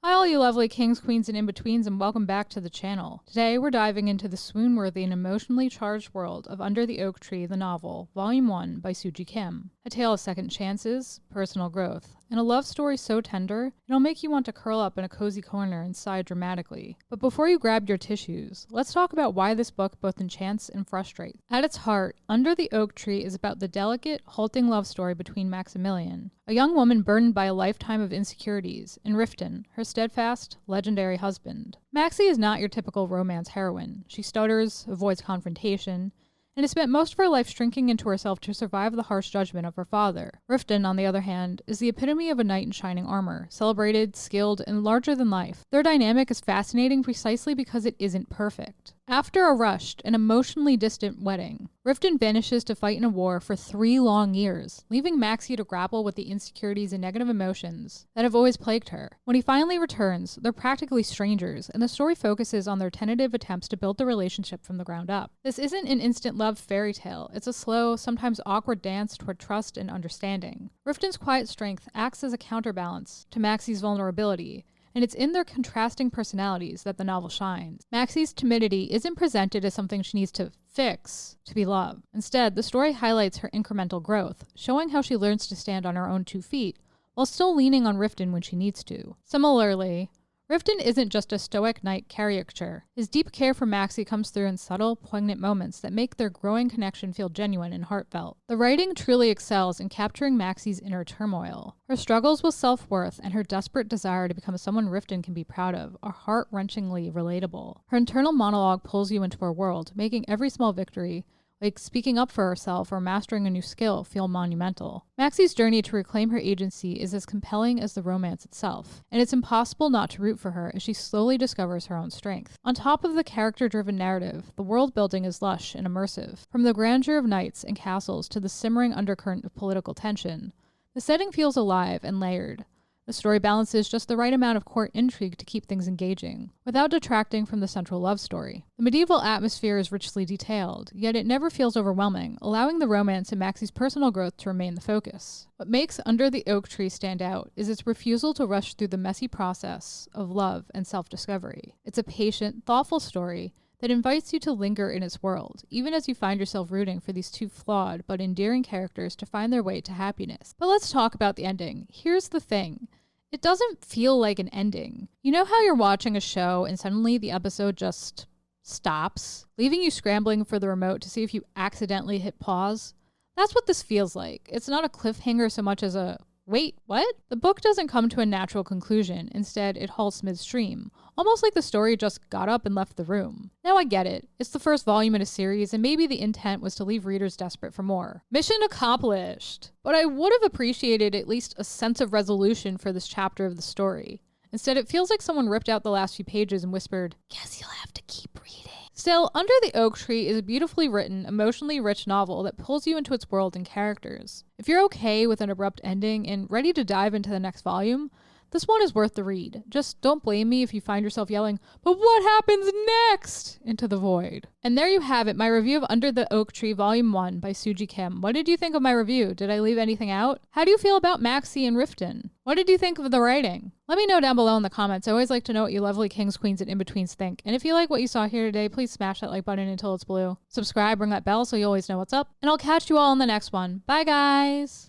Hi all you lovely kings, queens, and in-betweens, and welcome back to the channel. Today we're diving into the swoon-worthy and emotionally charged world of Under the Oak Tree, the novel, Volume 1 by Suji Kim. A tale of second chances, personal growth, and a love story so tender, it'll make you want to curl up in a cozy corner and sigh dramatically. But before you grab your tissues, let's talk about why this book both enchants and frustrates. At its heart, Under the Oak Tree is about the delicate, halting love story between Maximilian, a young woman burdened by a lifetime of insecurities, and Riftan, her steadfast, legendary husband. Maxi is not your typical romance heroine. She stutters, avoids confrontation, and has spent most of her life shrinking into herself to survive the harsh judgment of her father. Riftan, on the other hand, is the epitome of a knight in shining armor, celebrated, skilled, and larger than life. Their dynamic is fascinating precisely because it isn't perfect. After a rushed and emotionally distant wedding, Riftan vanishes to fight in a war for 3 long years, leaving Maxi to grapple with the insecurities and negative emotions that have always plagued her. When he finally returns, they're practically strangers, and the story focuses on their tentative attempts to build the relationship from the ground up. This isn't an instant love fairy tale. It's a slow, sometimes awkward dance toward trust and understanding. Riftan's quiet strength acts as a counterbalance to Maxi's vulnerability, and it's in their contrasting personalities that the novel shines. Maxi's timidity isn't presented as something she needs to fix to be loved. Instead, the story highlights her incremental growth, showing how she learns to stand on her own 2 feet, while still leaning on Riftan when she needs to. Similarly, Riftan isn't just a stoic knight caricature. His deep care for Maxi comes through in subtle, poignant moments that make their growing connection feel genuine and heartfelt. The writing truly excels in capturing Maxi's inner turmoil. Her struggles with self-worth and her desperate desire to become someone Riftan can be proud of are heart-wrenchingly relatable. Her internal monologue pulls you into her world, making every small victory, like speaking up for herself or mastering a new skill, feel monumental. Maxi's journey to reclaim her agency is as compelling as the romance itself, and it's impossible not to root for her as she slowly discovers her own strength. On top of the character-driven narrative, the world building is lush and immersive. From the grandeur of knights and castles to the simmering undercurrent of political tension, the setting feels alive and layered. The story balances just the right amount of court intrigue to keep things engaging, without detracting from the central love story. The medieval atmosphere is richly detailed, yet it never feels overwhelming, allowing the romance and Maxi's personal growth to remain the focus. What makes Under the Oak Tree stand out is its refusal to rush through the messy process of love and self-discovery. It's a patient, thoughtful story that invites you to linger in its world, even as you find yourself rooting for these 2 flawed but endearing characters to find their way to happiness. But let's talk about the ending. Here's the thing. It doesn't feel like an ending. You know how you're watching a show and suddenly the episode just stops, leaving you scrambling for the remote to see if you accidentally hit pause? That's what this feels like. It's not a cliffhanger so much as a, wait, what? The book doesn't come to a natural conclusion. Instead, it halts midstream, almost like the story just got up and left the room. Now I get it. It's the first volume in a series, and maybe the intent was to leave readers desperate for more. Mission accomplished! But I would have appreciated at least a sense of resolution for this chapter of the story. Instead, it feels like someone ripped out the last few pages and whispered, "Guess you'll have to keep reading." Still, Under the Oak Tree is a beautifully written, emotionally rich novel that pulls you into its world and characters. If you're okay with an abrupt ending and ready to dive into the next volume, this one is worth the read. Just don't blame me if you find yourself yelling, "But what happens next?" into the void. And there you have it, my review of Under the Oak Tree Volume 1 by Suji Kim. What did you think of my review? Did I leave anything out? How do you feel about Maxi and Riftan? What did you think of the writing? Let me know down below in the comments. I always like to know what you lovely kings, queens, and in-betweens think. And if you like what you saw here today, please smash that like button until it's blue. Subscribe, ring that bell so you always know what's up. And I'll catch you all in the next one. Bye, guys!